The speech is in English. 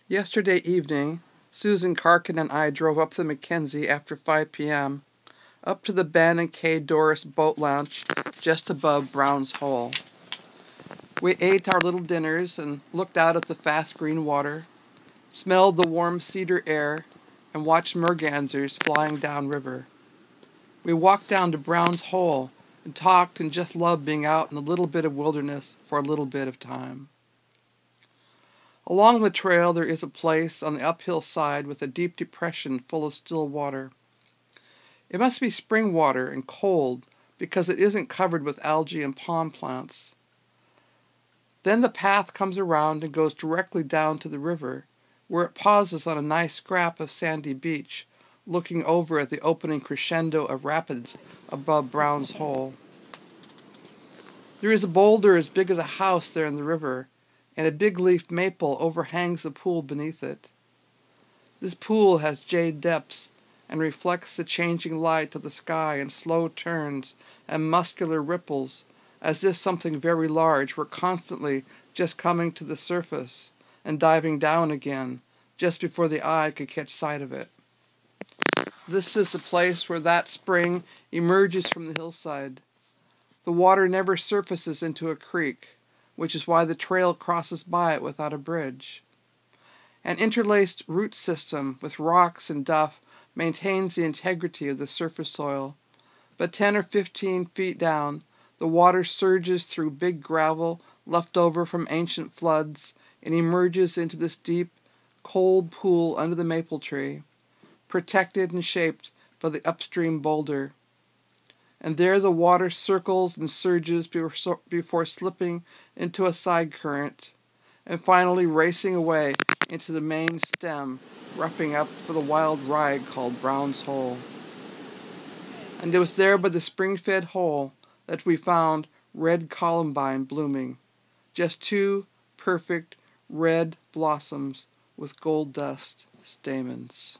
Yesterday evening, Susan Karkin and I drove up the Mackenzie after 5 p.m., up to the Ben and Kay Doris boat launch just above Brown's Hole. We ate our little dinners and looked out at the fast green water, smelled the warm cedar air, and watched mergansers flying downriver. We walked down to Brown's Hole and talked and just loved being out in a little bit of wilderness for a little bit of time. Along the trail there is a place on the uphill side with a deep depression full of still water. It must be spring water and cold because it isn't covered with algae and palm plants. Then the path comes around and goes directly down to the river, where it pauses on a nice scrap of sandy beach, looking over at the opening crescendo of rapids above Brown's Hole. There is a boulder as big as a house there in the river, and a big-leafed maple overhangs the pool beneath it. This pool has jade depths and reflects the changing light of the sky in slow turns and muscular ripples, as if something very large were constantly just coming to the surface and diving down again, just before the eye could catch sight of it. This is the place where that spring emerges from the hillside. The water never surfaces into a creek, which is why the trail crosses by it without a bridge. An interlaced root system with rocks and duff maintains the integrity of the surface soil, but 10 or 15 feet down, the water surges through big gravel left over from ancient floods and emerges into this deep, cold pool under the maple tree, protected and shaped by the upstream boulder. And there the water circles and surges before slipping into a side current, and finally racing away into the main stem, roughing up for the wild ride called Brown's Hole. And it was there by the spring-fed hole that we found red columbine blooming, just 2 perfect red blossoms with gold dust stamens.